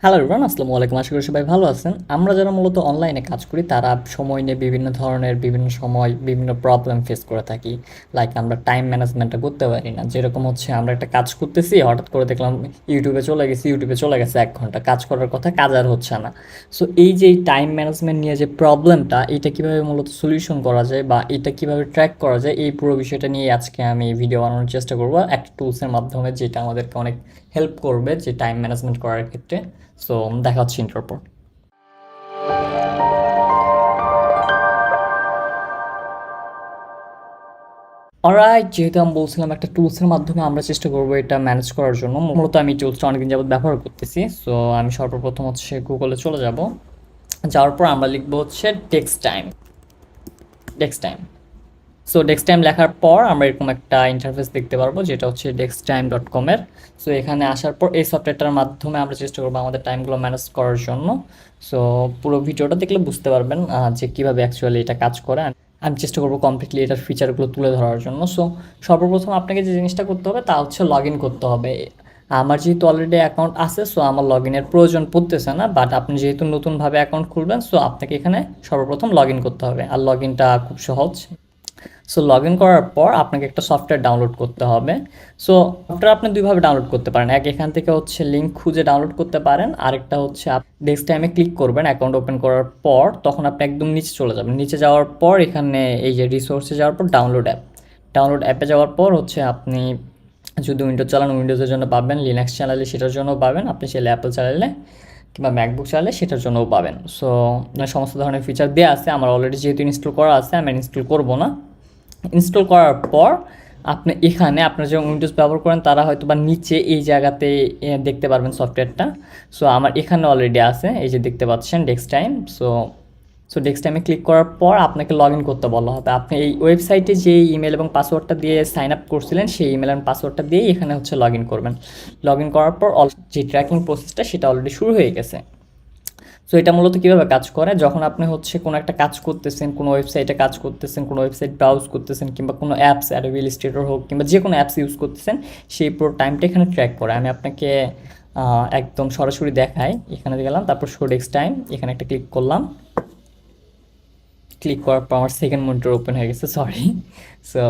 Hello everyone, আসসালামু আলাইকুম। আশা করি সবাই ভালো আছেন। আমরা যারা মূলত অনলাইনে কাজ করি তারা সময় নিয়ে বিভিন্ন ধরনের বিভিন্ন সময় বিভিন্ন প্রবলেম ফেস করে থাকি। লাইক আমরা টাইম ম্যানেজমেন্টটা করতে পারি না। যেরকম হচ্ছে আমরা একটা কাজ করতেছি, হঠাৎ করে দেখলাম ইউটিউবে চলে গেছে 1 ঘন্টা কাজ করার কথা, কাজ আর হচ্ছে না। সো এই যে এই টাইম ম্যানেজমেন্ট নিয়ে যে প্রবলেমটা, এটা কীভাবে মূলত সলিউশন করা যায় বা এটা কীভাবে ট্র্যাক করা যায়, এই পুরো বিষয়টা নিয়ে আজকে আমি ভিডিও বানানোর চেষ্টা করবো একটা টুলসের মাধ্যমে, যেটা আমাদেরকে অনেক হেল্প করবে যে টাইম ম্যানেজমেন্ট করার ক্ষেত্রে। সো দেখা হচ্ছে ইন্টার পর। অলরাইট, যেহেতু আমি বলছিলাম একটা টুলসের মাধ্যমে আমরা চেষ্টা করবো এটা ম্যানেজ করার জন্য। মূলত আমি টুলসটা অনেকদিন যাবত ব্যবহার করতেছি। সো আমি সর্বপ্রথম হচ্ছে গুগলে চলে যাব। যাওয়ার পর আমরা লিখবো হচ্ছে desk time. So desk time লেখার পর আমরা এরকম একটা ইন্টারফেস দেখতে পারবো, যেটা হচ্ছে dextime.com-এর। সো এখানে আসার পর এই সফটওয়্যারটার মাধ্যমে আমরা চেষ্টা করবো আমাদের টাইমগুলো ম্যানেজ করার জন্য। সো পুরো ভিডিওটা দেখলে বুঝতে পারবেন যে কীভাবে অ্যাকচুয়ালি এটা কাজ করে। আমি চেষ্টা করবো কমপ্লিটলি এটার ফিচারগুলো তুলে ধরার জন্য। সো সর্বপ্রথম আপনাকে যে জিনিসটা করতে হবে তা হচ্ছে লগ ইন করতে হবে। আমার যেহেতু অলরেডি অ্যাকাউন্ট আছে, সো আমার লগ ইনের প্রয়োজন পড়তেছে না, বাট আপনি যেহেতু নতুনভাবে অ্যাকাউন্ট খুলবেন, সো আপনাকে এখানে সর্বপ্রথম লগ ইন করতে হবে। আর লগ ইনটা খুব সহজ। সো লগ ইন করার পর আপনাকে একটা সফটওয়্যার ডাউনলোড করতে হবে। সো সফটওয়্যার আপনি দুইভাবে ডাউনলোড করতে পারেন। এখান থেকে হচ্ছে লিঙ্ক খুঁজে ডাউনলোড করতে পারেন, আরেকটা হচ্ছে ডেস্কটাইমে ক্লিক করবেন অ্যাকাউন্ট ওপেন করার পর, তখন আপনি একদম নিচে চলে যাবেন। নিচে যাওয়ার পর এখানে এই যে রিসোর্সে যাওয়ার পর ডাউনলোড অ্যাপে যাওয়ার পর হচ্ছে আপনি যদি উইন্ডোজ চালান উইন্ডোজের জন্য পাবেন, লিনাক্স চালালে সেটার জন্য পাবেন, আপনি সেটা অ্যাপল চালালে কিংবা ম্যাকবুক চালালে সেটার জন্যও পাবেন। সো সমস্ত ধরনের ফিচার দেওয়া আছে। আমার অলরেডি যেহেতু ইনস্টল করা আছে, আমি ইনস্টল করবো না। ইনস্টল করার পর আপনি এখানে আপনার যে উইন্ডোজ ব্যবহার করেন তারা হয়তো বা নিচে এই জায়গাতে দেখতে পারবেন সফটওয়্যারটা। সো আমার এখানে অলরেডি আছে, এই যে দেখতে পাচ্ছেন ডেস্ক টাইম। সো ডেস্ক টাইমে ক্লিক করার পর আপনাকে লগ ইন করতে বলা হবে। আপনি এই ওয়েবসাইটে যে ইমেল এবং পাসওয়ার্ডটা দিয়ে সাইন আপ করছিলেন, সেই ইমেল এবং পাসওয়ার্ডটা দিয়েই এখানে হচ্ছে লগ ইন করবেন। লগ ইন করার পর যে ট্র্যাকিং প্রসেসটা সেটা অলরেডি শুরু হয়ে গেছে। সো এটা মূলত কীভাবে কাজ করে, যখন আপনি হচ্ছে কোনো একটা কাজ করতেছেন, কোনো ওয়েবসাইটে কাজ করতেছেন, কোনো ওয়েবসাইট ব্রাউজ করতেছেন, কিংবা কোনো অ্যাপস অ্যাডোবি ইলাস্ট্রেটর হোক কিংবা যে কোনো অ্যাপস ইউজ করতেছেন, সেই পুরো টাইমটা এখানে ট্র্যাক করে। আমি আপনাকে একদম সরাসরি দেখাই। এখানে গেলাম, তারপর শো ডেস্ক টাইম, এখানে একটা ক্লিক করলাম। ক্লিক করার পর আমার সেকেন্ড মনিটর ওপেন হয়ে গেছে, সরি। সো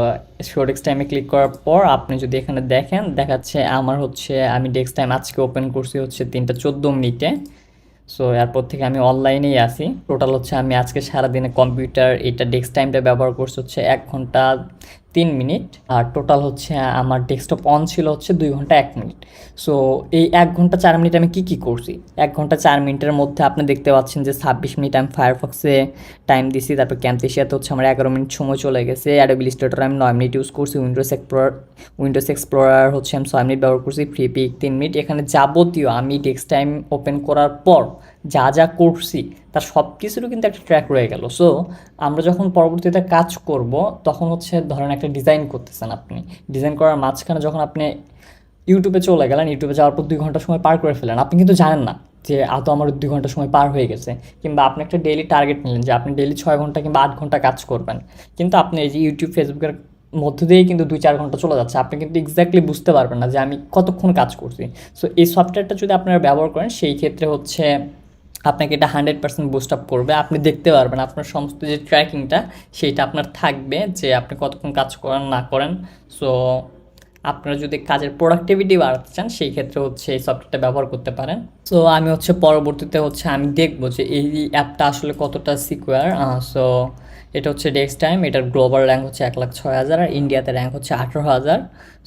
শো ডেস্ক টাইমে ক্লিক করার পর আপনি যদি এখানে দেখেন, দেখাচ্ছে আমার হচ্ছে আমি ডেস্ক টাইম আজকে ওপেন করছি হচ্ছে 3টা 14 মিনিটে। সো এরপর থেকে আমি অনলাইনেই আসি। টোটাল হচ্ছে আমি আজকে সারাদিনে কম্পিউটার এটা ডেস্ক টাইমটা ব্যবহার করছি হচ্ছে 1 ঘন্টা 3 মিনিট। আর টোটাল হচ্ছে আমার ডেস্কটপ অন ছিল হচ্ছে 2 ঘন্টা 1 মিনিট। সো এই 1 ঘন্টা 4 মিনিট আমি কী করছি, 1 ঘন্টা 4 মিনিটের মধ্যে আপনি দেখতে পাচ্ছেন যে 26 মিনিট আমি ফায়ারফক্সে টাইম দিছি, তারপর ক্যামতেশিয়াতে হচ্ছে আমার 11 মিনিট সময় চলে গেছে, অ্যাডোবি ইলাস্ট্রেটর আমি 9 মিনিট ইউজ করছি, উইন্ডোজ এক্সপ্লোরার হচ্ছে আমি 6 মিনিট ব্যবহার করছি, ফ্রিপিক 3 মিনিট। এখানে যাবতীয় আমি ডেস্ক টাইম ওপেন করার পর যা যা করছি তার সব কিছুরও কিন্তু একটা ট্র্যাক রয়ে গেল। সো আমরা যখন পরবর্তীতে কাজ করব, তখন হচ্ছে ধরেন একটা ডিজাইন করতেছেন আপনি, ডিজাইন করার মাঝখানে যখন আপনি ইউটিউবে চলে গেলেন, ইউটিউবে যাওয়ার পর 2 ঘন্টা সময় পার করে ফেলেন, আপনি কিন্তু জানেন না যে আদৌ আমার 2 ঘন্টা সময় পার হয়ে গেছে। কিংবা আপনি একটা ডেইলি টার্গেট নিলেন যে আপনি ডেইলি 6 ঘন্টা কিংবা 8 ঘন্টা কাজ করবেন, কিন্তু আপনি এই যে ইউটিউব ফেসবুকের মধ্য দিয়েই কিন্তু 2-4 ঘন্টা চলে যাচ্ছে, আপনি কিন্তু এক্স্যাক্টলি বুঝতে পারবেন না যে আমি কতক্ষণ কাজ করছি। সো এই সফটওয়্যারটা যদি আপনারা ব্যবহার করেন, সেই ক্ষেত্রে হচ্ছে আপনাকে এটা 100% বুস্ট আপ করবে। আপনি দেখতে পারবেন আপনার সমস্ত যে ট্র্যাকিংটা সেইটা আপনার থাকবে, যে আপনি কতক্ষণ কাজ করেন না করেন। সো আপনারা যদি কাজের প্রোডাক্টিভিটি বাড়াতে চান, সেই ক্ষেত্রে হচ্ছে এই সফটওয়্যারটা ব্যবহার করতে পারেন। সো আমি হচ্ছে পরবর্তীতে হচ্ছে আমি দেখবো যে এই অ্যাপটা আসলে কতটা সিকিউর। সো এটা হচ্ছে ডেস্ক টাইম, এটার গ্লোবাল র্যাঙ্ক হচ্ছে 1,06,000 আর ইন্ডিয়াতে র্যাঙ্ক হচ্ছে 18,000।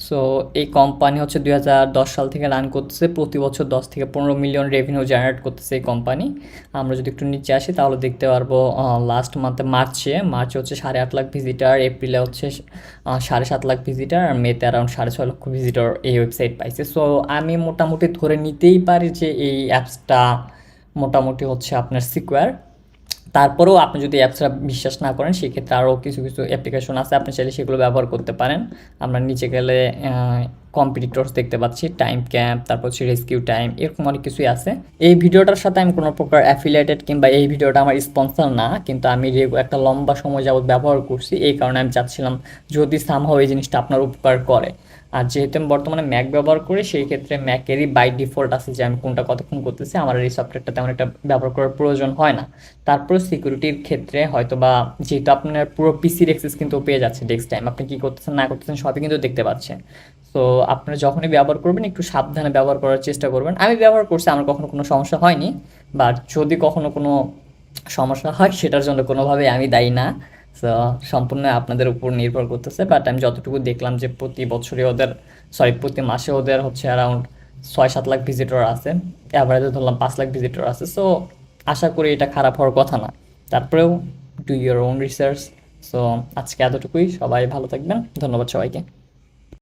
সো এই কোম্পানি হচ্ছে 2010 সাল থেকে রান করতেছে, প্রতি বছর 10 থেকে 15 মিলিয়ন রেভিনিউ জেনারেট করতেছে এই কোম্পানি। আমরা যদি একটু নিচে আসি তাহলে দেখতে পারবো লাস্ট মান্থে মার্চে হচ্ছে 8.5 লাখ ভিজিটার, এপ্রিলে হচ্ছে 7.5 লাখ ভিজিটার, আর মেতে অ্যারাউন্ড 6.5 লক্ষ ভিজিটার এই ওয়েবসাইট পাইছে। সো আমি মোটামুটি ধরে নিতেই পারি যে এই অ্যাপসটা মোটামুটি হচ্ছে আপনার সিকিউর। তারপরেও আপনি যদি অ্যাপসটা বিশ্বাস না করেন, সেক্ষেত্রে আরও কিছু কিছু অ্যাপ্লিকেশন আছে, আপনি চাইলে সেগুলো ব্যবহার করতে পারেন। আমরা নিচে গেলে কম্পিটিটরস দেখতে পাচ্ছি, টাইম ক্যাম্প, তারপর হচ্ছে রেস্কিউ টাইম, এরকম অনেক কিছুই আছে। এই ভিডিওটার সাথে আমি কোনো প্রকার অ্যাফিলিয়েটেড কিংবা এই ভিডিওটা আমার স্পন্সর না, কিন্তু আমি একটা লম্বা সময় যাবত ব্যবহার করছি, এই কারণে আমি চাচ্ছিলাম যদি সামহাও এই জিনিসটা আপনার উপকার করে। আর যেহেতু আমি বর্তমানে ম্যাক ব্যবহার করি, সেই ক্ষেত্রে ম্যাকেরই বাই ডিফল্ট আছে যে আমি কোনটা কতক্ষণ করতেছি, আমার এই সফটওয়্যারটা তেমন একটা ব্যবহার করার প্রয়োজন হয় না। তারপরে সিকিউরিটির ক্ষেত্রে হয়তো বা যেহেতু আপনার পুরো পিসির অ্যাক্সেস কিন্তু পেয়ে যাচ্ছে ডেস্ক টাইম, আপনি কী করতেছেন না করতেছেন সবই কিন্তু দেখতে পাচ্ছেন। সো আপনারা যখনই ব্যবহার করবেন একটু সাবধানে ব্যবহার করার চেষ্টা করবেন। আমি ব্যবহার করছি, আমার কখনো কোনো সমস্যা হয়নি, বাট যদি কখনো কোনো সমস্যা হয় সেটার জন্য কোনোভাবেই আমি দায়ী না। সো সম্পূর্ণ আপনাদের উপর নির্ভর করতেছে, বাট আমি যতটুকু দেখলাম যে প্রতি বছরই ওদের, সরি প্রতি মাসে ওদের হচ্ছে অ্যারাউন্ড 6-7 লাখ ভিজিটর আছে, অ্যাভারেজে ধরলাম 5 লাখ ভিজিটর আছে। সো আশা করি এটা খারাপ হওয়ার কথা না। তারপরেও do your own research. So আজকে এতটুকুই, সবাই ভালো থাকবেন, ধন্যবাদ সবাইকে।